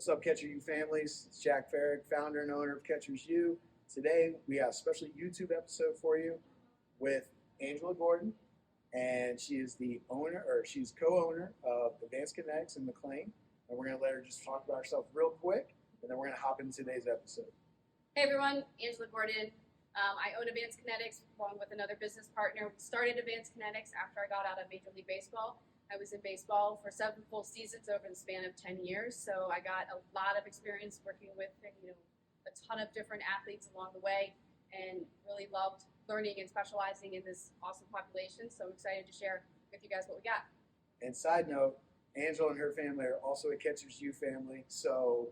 What's up, Catcher U families? It's Jack Farrick, founder and owner of Catchers U. Today, we have a special YouTube episode for you with Angela Gordon, and she is the owner, or she's co-owner of Advanced Kinetics in McLean. And we're going to let her just talk about herself real quick, and then we're going to hop into today's episode. Hey everyone, Angela Gordon. I own Advanced Kinetics along with another business partner. We started Advanced Kinetics after I got out of Major League Baseball. I was in baseball for 7 full seasons over the span of 10 years, so I got a lot of experience working with a ton of different athletes along the way, and really loved learning and specializing in this awesome population. So I'm excited to share with you guys what we got. And side note, Angela and her family are also a Catchers U family, so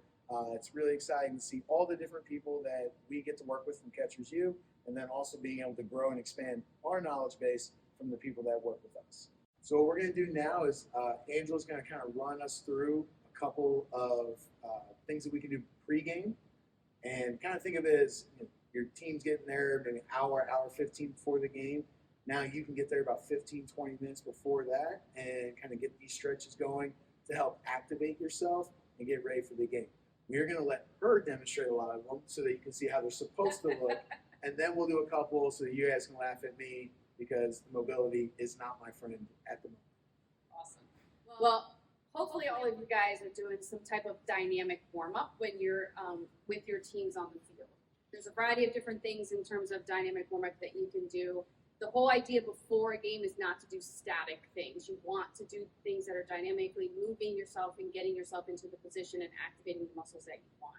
it's really exciting to see all the different people that we get to work with from Catchers U, and then also being able to grow and expand our knowledge base from the people that work with us. So what we're going to do now is Angela's going to kind of run us through a couple of things that we can do pregame, and kind of think of it as your team's getting there maybe an hour 15 before the game. Now you can get there about 15, 20 minutes before that and kind of get these stretches going to help activate yourself and get ready for the game. We're going to let her demonstrate a lot of them so that you can see how they're supposed to look, and then we'll do a couple so that you guys can laugh at me, because mobility is not my friend at the moment. Awesome. Well, hopefully all of you guys are doing some type of dynamic warm-up when you're with your teams on the field. There's a variety of different things in terms of dynamic warm-up that you can do. The whole idea before a game is not to do static things. You want to do things that are dynamically moving yourself and getting yourself into the position and activating the muscles that you want.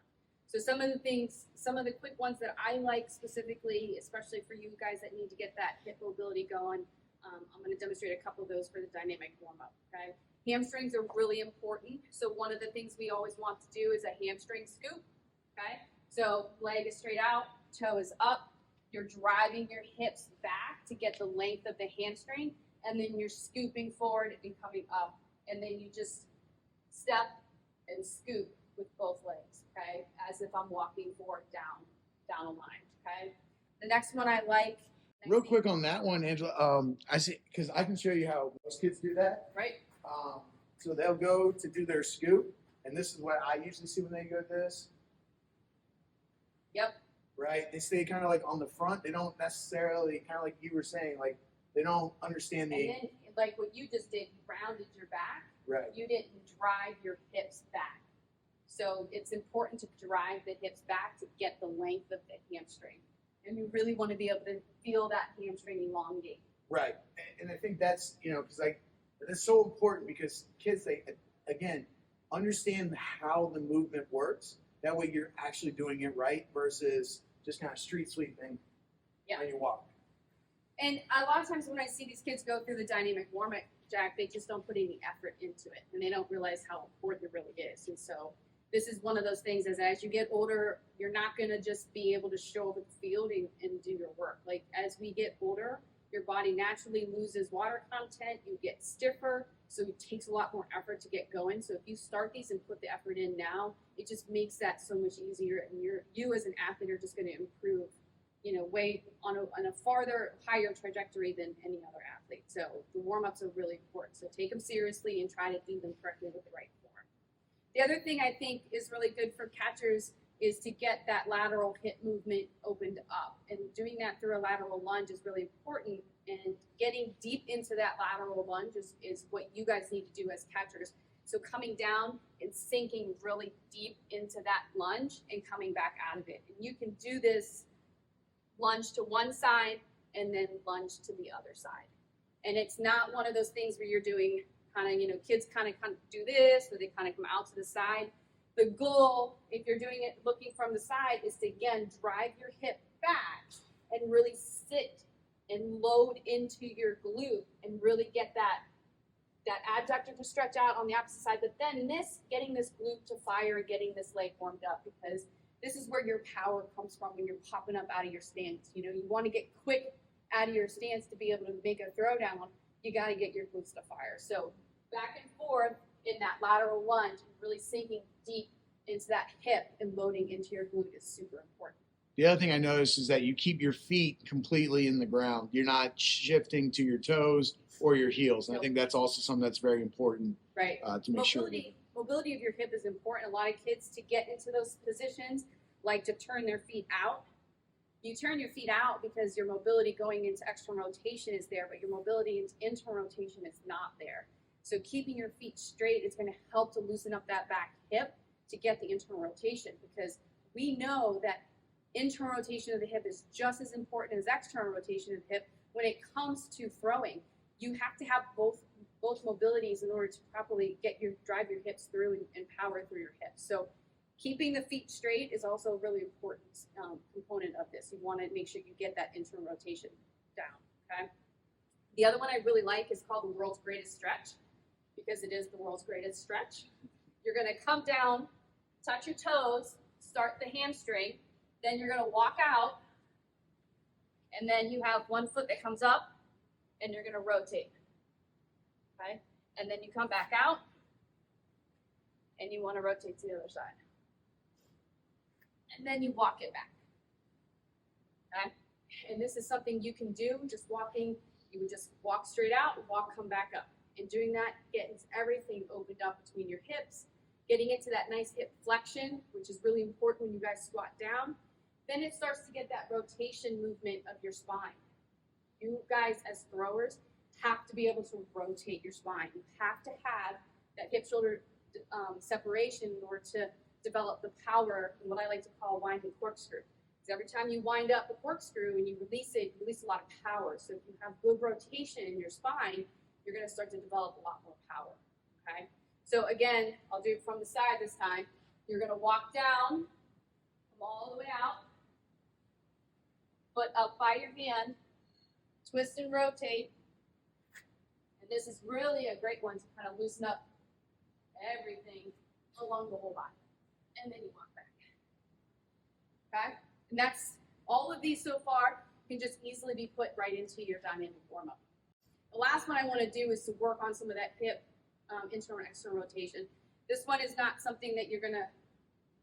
So some of the quick ones that I like specifically, especially for you guys that need to get that hip mobility going, I'm going to demonstrate a couple of those for the dynamic warm-up, okay? Hamstrings are really important. So one of the things we always want to do is a hamstring scoop, okay? So leg is straight out, toe is up. You're driving your hips back to get the length of the hamstring, and then you're scooping forward and coming up. And then you just step and scoop with both legs, okay? As if I'm walking forward down a line, okay? The next one I like. Real quick on that one, Angela, I see, because I can show you how most kids do that. Right. So they'll go to do their scoop, and this is what I usually see when they go this. Yep. Right? They stay kind of like on the front. They don't necessarily, kind of like you were saying, like they don't understand the. And then, like what you just did, you rounded your back. Right. You didn't drive your hips back. So it's important to drive the hips back to get the length of the hamstring. And you really want to be able to feel that hamstring elongate. Right. And I think that's, because it's so important, because kids, they, again, understand how the movement works. That way you're actually doing it right versus just kind of street sweeping when you walk. And a lot of times when I see these kids go through the dynamic warm-up, Jack, they just don't put any effort into it, and they don't realize how important it really is. And so this is one of those things, as you get older, you're not going to just be able to show up at the field and do your work. Like, as we get older, your body naturally loses water content, you get stiffer, so it takes a lot more effort to get going. So if you start these and put the effort in now, it just makes that so much easier, and you as an athlete are just going to improve, way on a farther, higher trajectory than any other athlete. So the warm-ups are really important. So take them seriously and try to do them correctly with the right form. The other thing I think is really good for catchers is to get that lateral hip movement opened up. And doing that through a lateral lunge is really important. And getting deep into that lateral lunge is what you guys need to do as catchers. So coming down and sinking really deep into that lunge and coming back out of it. And you can do this lunge to one side and then lunge to the other side. And it's not one of those things where you're doing kids kind of do this, or they kind of come out to the side. The goal, if you're doing it looking from the side, is to, again, drive your hip back and really sit and load into your glute and really get that adductor to stretch out on the opposite side. But then getting this glute to fire and getting this leg warmed up, because this is where your power comes from when you're popping up out of your stance. You want to get quick out of your stance to be able to make a throw down. You got to get your glutes to fire. So back and forth in that lateral lunge, really sinking deep into that hip and loading into your glute is super important. The other thing I noticed is that you keep your feet completely in the ground. You're not shifting to your toes or your heels. And I think that's also something that's very important right. to make sure. mobility of your hip is important. A lot of kids, to get into those positions, like to turn their feet out. You turn your feet out because your mobility going into external rotation is there, but your mobility into internal rotation is not there. So keeping your feet straight is going to help to loosen up that back hip to get the internal rotation, because we know that internal rotation of the hip is just as important as external rotation of the hip when it comes to throwing. You have to have both mobilities in order to properly drive your hips through and power through your hips. So keeping the feet straight is also a really important component of this. You want to make sure you get that internal rotation down, okay? The other one I really like is called the world's greatest stretch, because it is the world's greatest stretch. You're going to come down, touch your toes, start the hamstring, then you're going to walk out, and then you have one foot that comes up, and you're going to rotate, okay? And then you come back out, and you want to rotate to the other side. And then you walk it back, okay? And this is something you can do just walking. You would just walk straight out, walk, come back up. And doing that gets everything opened up between your hips, getting into that nice hip flexion, which is really important when you guys squat down. Then it starts to get that rotation movement of your spine. You guys as throwers have to be able to rotate your spine. You have to have that hip-shoulder separation in order to develop the power, what I like to call winding corkscrew. Because every time you wind up the corkscrew and you release it, you release a lot of power. So if you have good rotation in your spine, you're going to start to develop a lot more power, okay? So again, I'll do it from the side this time. You're going to walk down, come all the way out, foot up by your hand, twist and rotate. And this is really a great one to kind of loosen up everything along the whole body. And then you walk back, okay? And that's all of these so far can just easily be put right into your dynamic warm-up. The last one I want to do is to work on some of that hip internal and external rotation. This one is not something that you're going to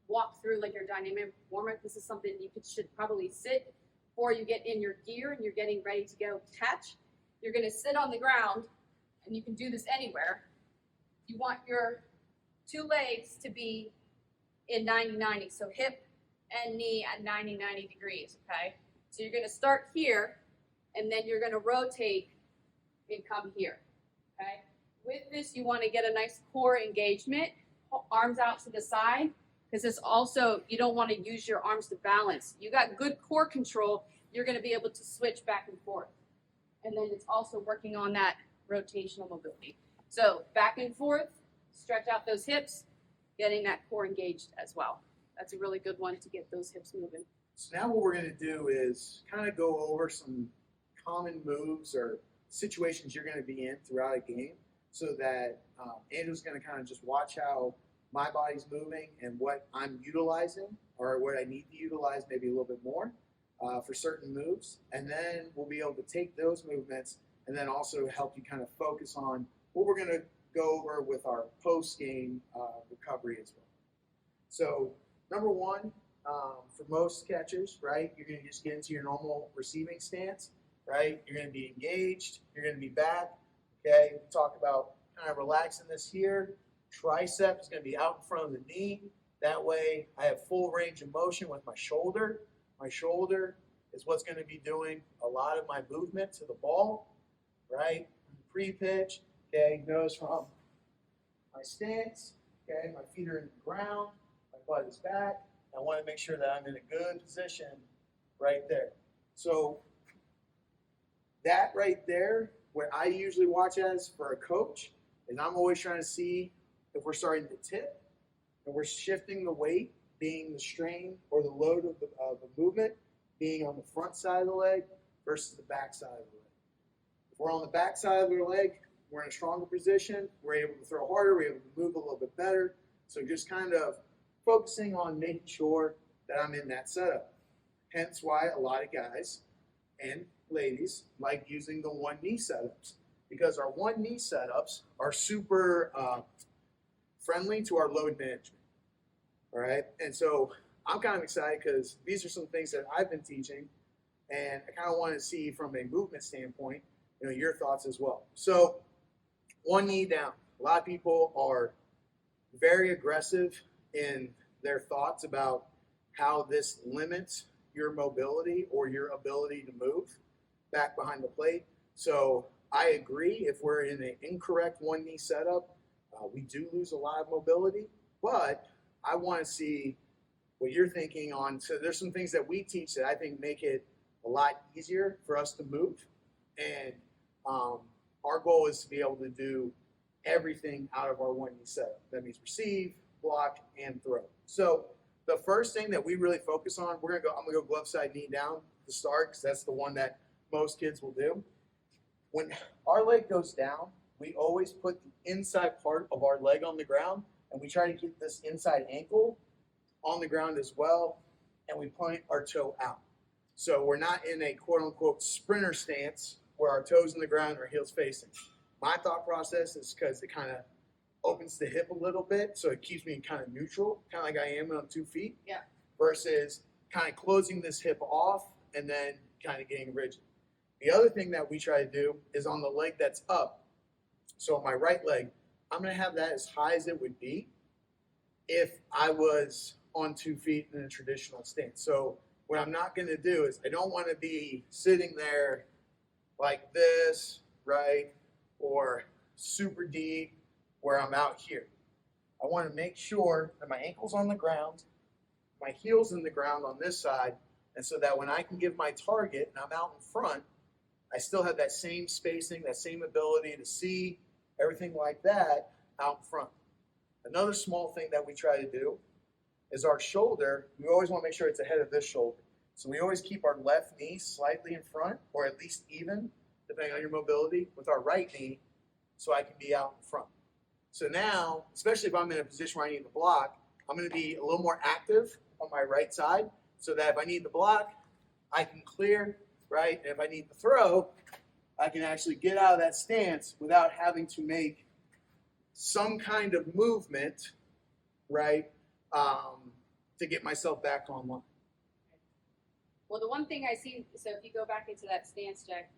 walk through like your dynamic warm-up. This is something you should probably sit before you get in your gear and you're getting ready to go catch. You're going to sit on the ground, and you can do this anywhere. You want your two legs to be in 90-90, so hip and knee at 90-90 degrees, okay? So you're going to start here, and then you're going to rotate and come here, okay? With this, you want to get a nice core engagement, arms out to the side, because this also, you don't want to use your arms to balance. You got good core control, you're going to be able to switch back and forth. And then it's also working on that rotational mobility. So back and forth, stretch out those hips, getting that core engaged as well. That's a really good one to get those hips moving. So now what we're going to do is kind of go over some common moves or situations you're going to be in throughout a game, so that Andrew's going to kind of just watch how my body's moving and what I'm utilizing, or what I need to utilize maybe a little bit more for certain moves. And then we'll be able to take those movements and then also help you kind of focus on what we're going to go over with our post-game recovery as well. So number one, for most catchers, right, you're going to just get into your normal receiving stance, right? You're going to be engaged. You're going to be back, okay? We talk about kind of relaxing this here. Tricep is going to be out in front of the knee. That way I have full range of motion with my shoulder. My shoulder is what's going to be doing a lot of my movement to the ball, right? Pre-pitch, okay, goes from my stance, okay, my feet are in the ground, my butt is back. I want to make sure that I'm in a good position right there. So that right there, what I usually watch as for a coach, is I'm always trying to see if we're starting to tip and we're shifting the weight, being the strain or the load of the movement, being on the front side of the leg versus the back side of the leg. If we're on the back side of the leg, we're in a stronger position, we're able to throw harder, we're able to move a little bit better. So just kind of focusing on making sure that I'm in that setup. Hence why a lot of guys and ladies like using the one knee setups, because our one knee setups are super friendly to our load management. All right, and so I'm kind of excited because these are some things that I've been teaching, and I kind of want to see from a movement standpoint, your thoughts as well. So one knee down. A lot of people are very aggressive in their thoughts about how this limits your mobility or your ability to move back behind the plate. So I agree, if we're in an incorrect one knee setup, we do lose a lot of mobility, but I want to see what you're thinking on. So there's some things that we teach that I think make it a lot easier for us to move. And our goal is to be able to do everything out of our one knee setup. That means receive, block, and throw. So the first thing that we really focus on, I'm gonna go glove side, knee down to start, because that's the one that most kids will do. When our leg goes down, we always put the inside part of our leg on the ground, and we try to get this inside ankle on the ground as well, and we point our toe out. So we're not in a quote unquote sprinter stance where our toes in the ground or heels facing. My thought process is because it kind of opens the hip a little bit, so it keeps me kind of neutral, kind of like I am on 2 feet. Yeah. Versus kind of closing this hip off and then kind of getting rigid. The other thing that we try to do is on the leg that's up. So my right leg, I'm going to have that as high as it would be if I was on 2 feet in a traditional stance. So what I'm not going to do is I don't want to be sitting there like this, right, or super deep where I'm out here. I want to make sure that my ankle's on the ground, my heel's in the ground on this side, and so that when I can give my target and I'm out in front, I still have that same spacing, that same ability to see, everything like that out in front. Another small thing that we try to do is our shoulder, we always want to make sure it's ahead of this shoulder. So we always keep our left knee slightly in front, or at least even, depending on your mobility, with our right knee, so I can be out in front. So now, especially if I'm in a position where I need to block, I'm going to be a little more active on my right side, so that if I need to block, I can clear, right? And if I need to throw, I can actually get out of that stance without having to make some kind of movement, right, to get myself back online. Well, the one thing I see, so if you go back into that stance, Jack,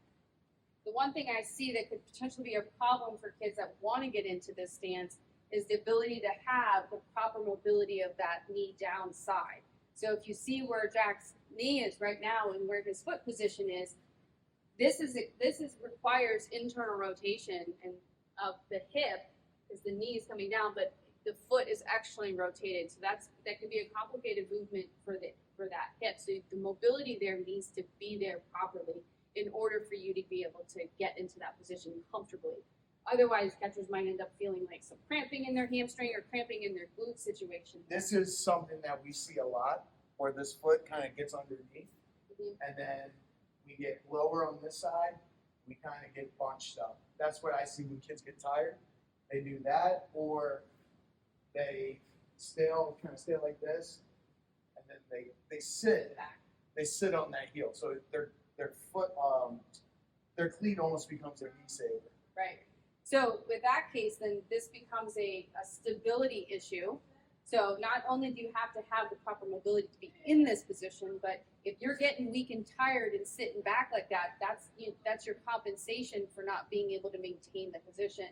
the one thing I see that could potentially be a problem for kids that want to get into this stance is the ability to have the proper mobility of that knee down side. So if you see where Jack's knee is right now and where his foot position is, this requires internal rotation and of the hip, because the knee is coming down, but the foot is actually rotated. So that can be a complicated movement for that hip. So the mobility there needs to be there properly in order for you to be able to get into that position comfortably. Otherwise, catchers might end up feeling like some cramping in their hamstring or cramping in their glute situation. This is something that we see a lot, where this foot kind of gets underneath, and then we get lower on this side, we kind of get bunched up. That's what I see when kids get tired. They do that, or they kind of stay like this, and then they sit on that heel. So their foot, their cleat almost becomes their knee saver. Right. So with that case, then this becomes a stability issue. So not only do you have to have the proper mobility to be in this position, but if you're getting weak and tired and sitting back like that, that's your compensation for not being able to maintain the position.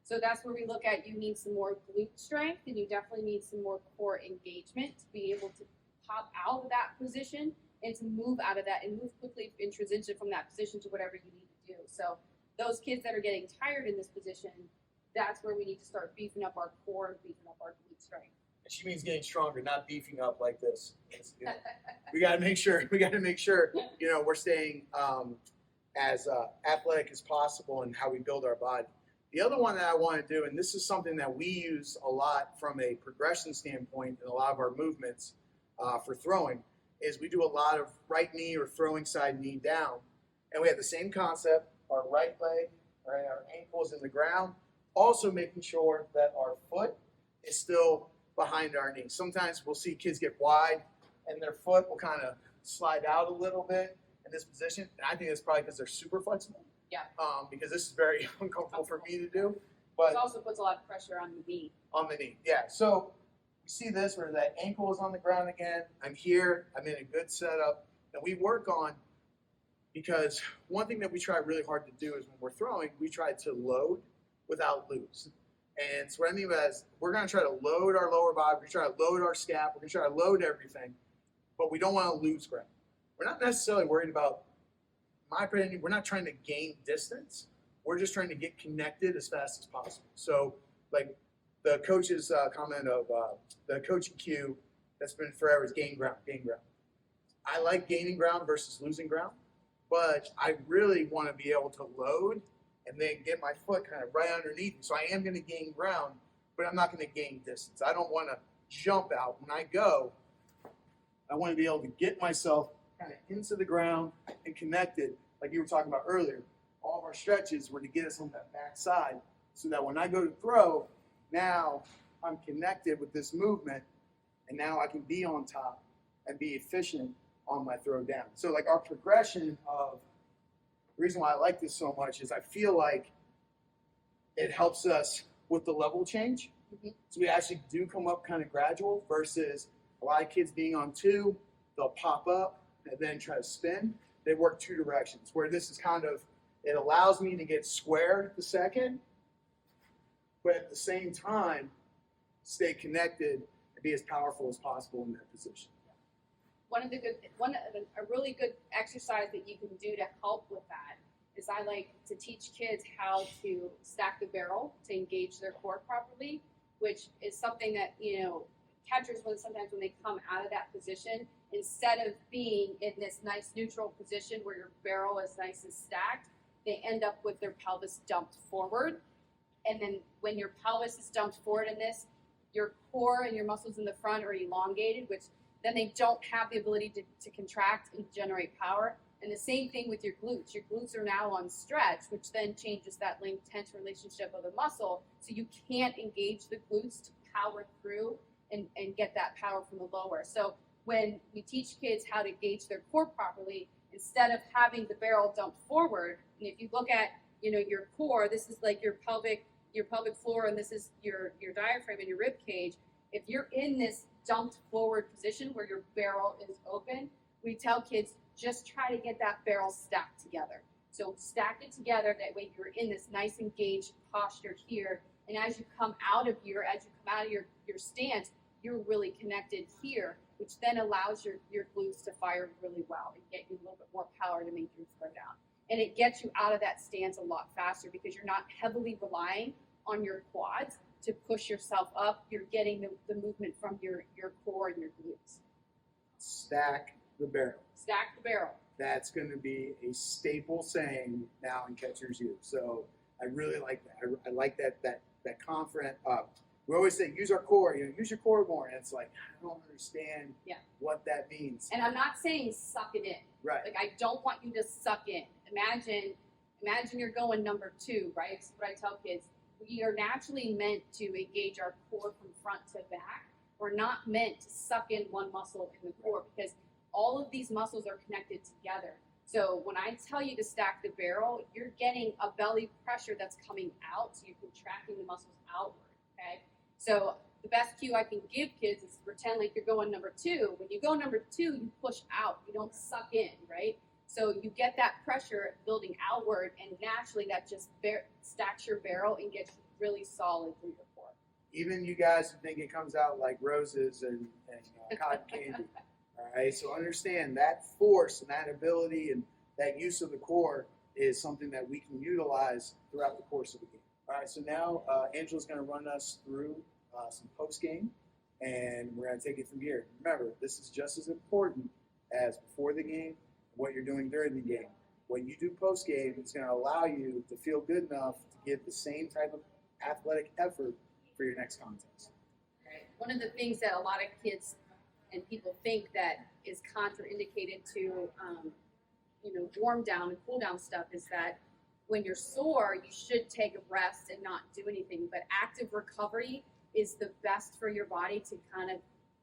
So that's where we look at, you need some more glute strength, and you definitely need some more core engagement to be able to pop out of that position and to move out of that and move quickly and transition from that position to whatever you need to do. So those kids that are getting tired in this position, that's where we need to start beefing up our core and beefing up our glute strength. And she means getting stronger, not beefing up like this. We got to make sure. We're staying as athletic as possible in how we build our body. The other one that I want to do, and this is something that we use a lot from a progression standpoint in a lot of our movements for throwing, is we do a lot of right knee or throwing side knee down. And we have the same concept, our right leg, right, our ankle is in the ground, also making sure that our foot is still behind our knee. Sometimes we'll see kids get wide and their foot will kind of slide out a little bit in this position. And I think that's probably because they're super flexible. Yeah. Because this is very uncomfortable for me to do. But it also puts a lot of pressure on the knee. On the knee, yeah. So we see this where that ankle is on the ground again. I'm here. I'm in a good setup. And we work on, because one thing that we try really hard to do is when we're throwing, we try to load without lose. And so what I mean by that is we're going to try to load our lower body, we're going to try to load our scap, we're going to try to load everything, but we don't want to lose ground. We're not necessarily worried about, in my opinion, we're not trying to gain distance. We're just trying to get connected as fast as possible. So like the coach's comment of the coaching cue that's been forever is gain ground, gain ground. I like gaining ground versus losing ground, but I really want to be able to load and then get my foot kind of right underneath me. So I am going to gain ground, but I'm not going to gain distance. I don't want to jump out. When I go, I want to be able to get myself kind of into the ground and connected, like you were talking about earlier. All of our stretches were to get us on that back side so that when I go to throw, now I'm connected with this movement, and now I can be on top and be efficient on my throw down. So like our progression of, the reason why I like this so much is I feel like it helps us with the level change. Mm-hmm. So we actually do come up kind of gradual versus a lot of kids being on two, they'll pop up and then try to spin. They work two directions, where this is kind of, it allows me to get squared at the second, but at the same time, stay connected and be as powerful as possible in that position. A really good exercise that you can do to help with that is I like to teach kids how to stack the barrel to engage their core properly, which is something that, catchers, sometimes when they come out of that position, instead of being in this nice neutral position where your barrel is nice and stacked, they end up with their pelvis dumped forward. And then when your pelvis is dumped forward in this, your core and your muscles in the front are elongated, which then they don't have the ability to contract and generate power. And the same thing with your glutes. Your glutes are now on stretch, which then changes that length-tension relationship of the muscle. So you can't engage the glutes to power through and get that power from the lower. So when we teach kids how to gauge their core properly, instead of having the barrel dumped forward, and if you look at your core, this is like your pelvic floor, and this is your diaphragm and your rib cage. If you're in this dumped forward position where your barrel is open, we tell kids just try to get that barrel stacked together. So stack it together, that way you're in this nice engaged posture here, and as you come out of your stance, you're really connected here, which then allows your glutes to fire really well and get you a little bit more power to make your throw down. And it gets you out of that stance a lot faster because you're not heavily relying on your quads to push yourself up. You're getting the movement from your core and your glutes. Stack the barrel. Stack the barrel. That's going to be a staple saying now in Catcher's U. So I really like that. I like that confident. We always say use our core. Use your core more. And it's like I don't understand what that means. And I'm not saying suck it in. Right. Like I don't want you to suck in. Imagine you're going number 2, right? This is what I tell kids. We are naturally meant to engage our core from front to back. We're not meant to suck in one muscle in the core because all of these muscles are connected together. So when I tell you to stack the barrel, you're getting a belly pressure that's coming out, so you're contracting the muscles outward, okay? So the best cue I can give kids is to pretend like you're going number 2. When you go number 2, you push out, you don't suck in, right? So you get that pressure building outward, and naturally that just stacks your barrel and gets really solid through your core. Even you guys who think it comes out like roses and cotton candy. All right, so understand that force and that ability and that use of the core is something that we can utilize throughout the course of the game. All right, so now Angela's going to run us through some post-game, and we're going to take it from here. Remember, this is just as important as before the game, what you're doing during the game. What you do post-game is going to allow you to feel good enough to give the same type of athletic effort for your next contest. Right. One of the things that a lot of kids and people think that is contraindicated to, warm down and cool down stuff is that when you're sore, you should take a rest and not do anything. But active recovery is the best for your body to kind of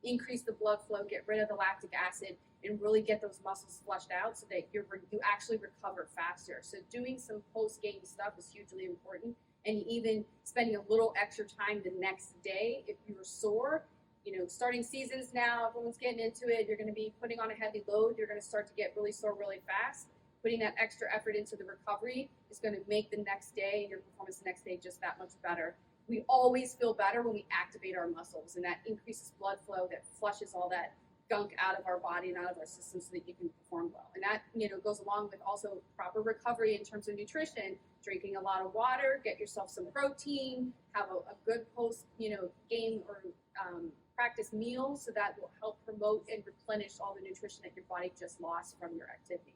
increase the blood flow, get rid of the lactic acid, and really get those muscles flushed out so that you actually recover faster. So doing some post-game stuff is hugely important. And even spending a little extra time the next day if you were sore. Starting seasons now, everyone's getting into it. You're going to be putting on a heavy load. You're going to start to get really sore really fast. Putting that extra effort into the recovery is going to make the next day and your performance the next day just that much better. we always feel better when we activate our muscles, and that increases blood flow, that flushes all that gunk out of our body and out of our system so that you can perform well. And that, goes along with also proper recovery in terms of nutrition, drinking a lot of water, get yourself some protein, have a good post, game or practice meal, so that will help promote and replenish all the nutrition that your body just lost from your activity.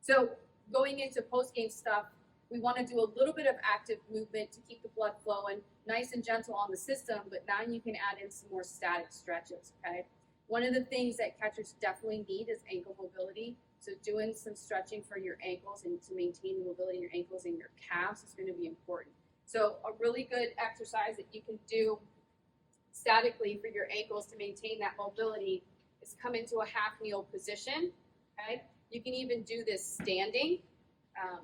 So going into post-game stuff, we want to do a little bit of active movement to keep the blood flowing, nice and gentle on the system, but now you can add in some more static stretches, okay? One of the things that catchers definitely need is ankle mobility. So doing some stretching for your ankles and to maintain the mobility in your ankles and your calves is going to be important. So a really good exercise that you can do statically for your ankles to maintain that mobility is come into a half kneel position, okay? You can even do this standing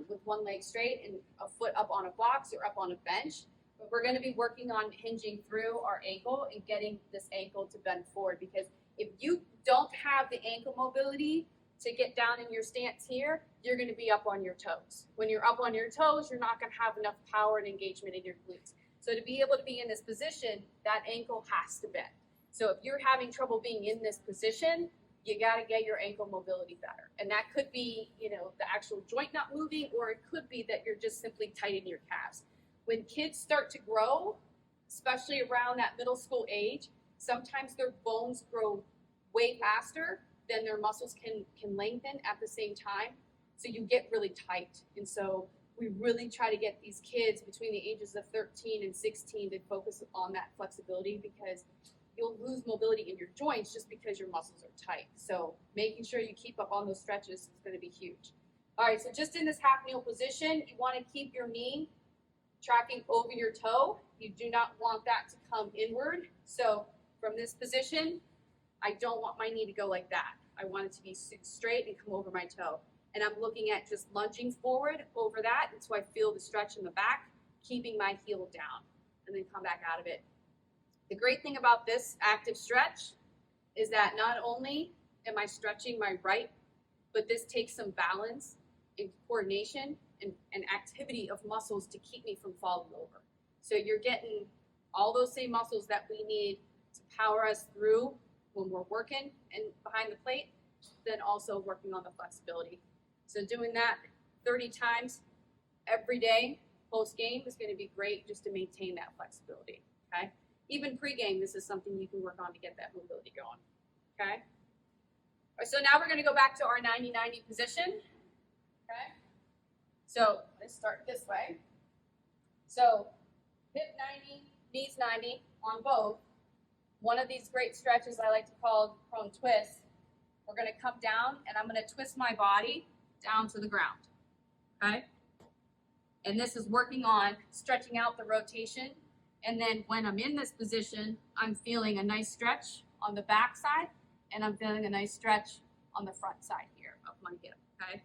with one leg straight and a foot up on a box or up on a bench. But we're going to be working on hinging through our ankle and getting this ankle to bend forward, because if you don't have the ankle mobility to get down in your stance here, you're going to be up on your toes. When you're up on your toes, you're not going to have enough power and engagement in your glutes. So to be able to be in this position, that ankle has to bend. So if you're having trouble being in this position, you got to get your ankle mobility better. And that could be, the actual joint not moving, or it could be that you're just simply tight in your calves. When kids start to grow, especially around that middle school age, sometimes their bones grow way faster than their muscles can lengthen at the same time. So you get really tight. And so we really try to get these kids between the ages of 13 and 16 to focus on that flexibility, because you'll lose mobility in your joints just because your muscles are tight. So making sure you keep up on those stretches is going to be huge. All right, so just in this half kneel position, you want to keep your knee tracking over your toe. You do not want that to come inward. So from this position, I don't want my knee to go like that. I want it to be straight and come over my toe. And I'm looking at just lunging forward over that until I feel the stretch in the back, keeping my heel down, and then come back out of it. The great thing about this active stretch is that not only am I stretching my right, but this takes some balance and coordination and activity of muscles to keep me from falling over. So you're getting all those same muscles that we need to power us through when we're working and behind the plate, then also working on the flexibility. So doing that 30 times every day post-game is going to be great just to maintain that flexibility, okay? Even pre-game, this is something you can work on to get that mobility going, okay? All right, so now we're going to go back to our 90-90 position, okay? So let's start this way. So hip 90, knees 90 on both. One of these great stretches I like to call prone twist. We're going to come down, and I'm going to twist my body down to the ground, okay? And this is working on stretching out the rotation. And then when I'm in this position, I'm feeling a nice stretch on the back side, and I'm feeling a nice stretch on the front side here of my hip, okay?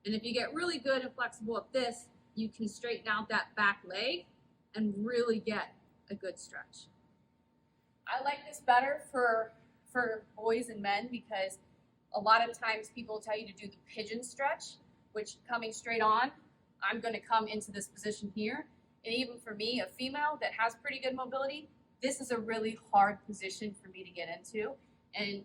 And if you get really good and flexible at this, you can straighten out that back leg and really get a good stretch. I like this better for boys and men, because a lot of times people tell you to do the pigeon stretch, which coming straight on, I'm going to come into this position here. And even for me, a female that has pretty good mobility, this is a really hard position for me to get into. And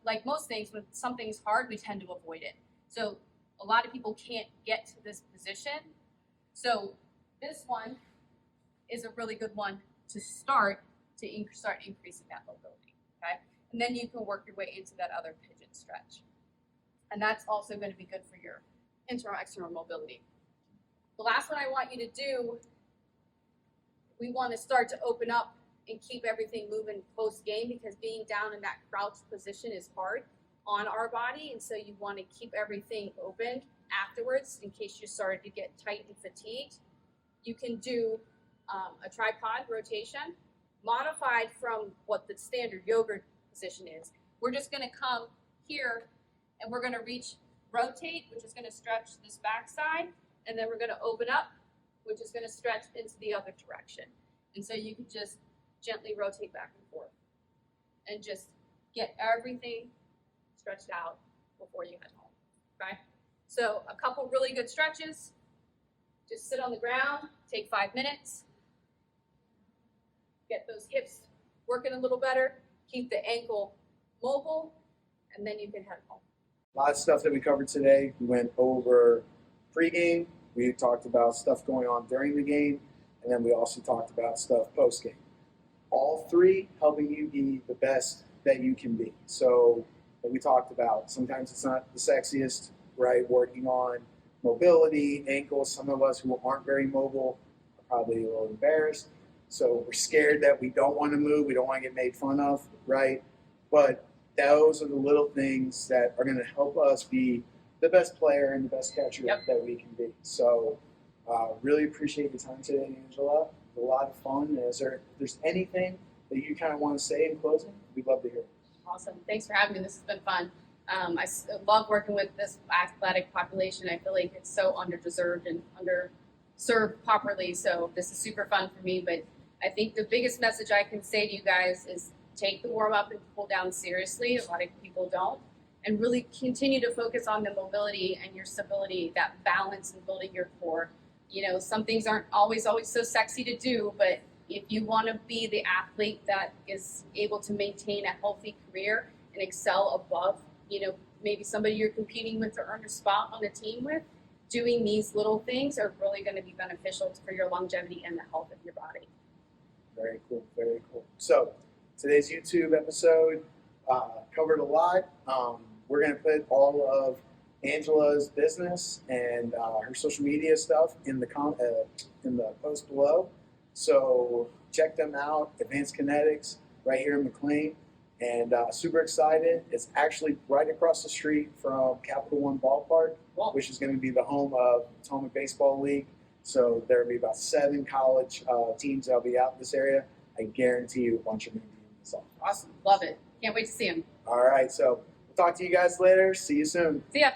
like most things, when something's hard, we tend to avoid it. So a lot of people can't get to this position. So this one is a really good one to start increasing that mobility, okay? And then you can work your way into that other pigeon stretch. And that's also going to be good for your internal, external mobility. The last one I want you to do, we want to start to open up and keep everything moving post-game, because being down in that crouched position is hard on our body, and so you want to keep everything open afterwards in case you started to get tight and fatigued. You can do a tripod rotation, modified from what the standard yoga position is. We're just going to come here, and we're going to rotate, which is going to stretch this back side, and then we're going to open up, which is going to stretch into the other direction. And so you can just gently rotate back and forth and just get everything stretched out before you head home, okay? So a couple really good stretches. Just sit on the ground, take 5 minutes. get those hips working a little better, keep the ankle mobile, and then you can head home. A lot of stuff that we covered today. We went over pregame. We talked about stuff going on during the game, and then we also talked about stuff post-game. All three helping you be the best that you can be. So, like we talked about, sometimes it's not the sexiest, right? Working on mobility, ankles. Some of us who aren't very mobile are probably a little embarrassed. So we're scared that we don't want to move. We don't want to get made fun of, right? But those are the little things that are going to help us be the best player and the best catcher that we can be. So really appreciate your time today, Angela. It was a lot of fun. If there's anything that you kind of want to say in closing, we'd love to hear it. Awesome. Thanks for having me. This has been fun. I love working with this athletic population. I feel like it's so underdeserved and underserved properly. So this is super fun for me. But I think the biggest message I can say to you guys is take the warm up and pull down seriously. A lot of people don't. And really continue to focus on the mobility and your stability, that balance and building your core. You know, some things aren't always so sexy to do, but if you want to be the athlete that is able to maintain a healthy career and excel above, you know, maybe somebody you're competing with to earn a spot on the team with, doing these little things are really going to be beneficial for your longevity and the health of your body. Very cool, very cool. So today's YouTube episode covered a lot. We're going to put all of Angela's business and her social media stuff in the post below. So check them out, Advanced Kinetics, right here in McLean. And super excited. It's actually right across the street from Capital One Ballpark, which is going to be the home of the Potomac Baseball League. So there will be about 7 college teams that will be out in this area. I guarantee you a bunch of them will be in this office. Awesome. Love it. Can't wait to see them. All right. So we'll talk to you guys later. See you soon. See ya.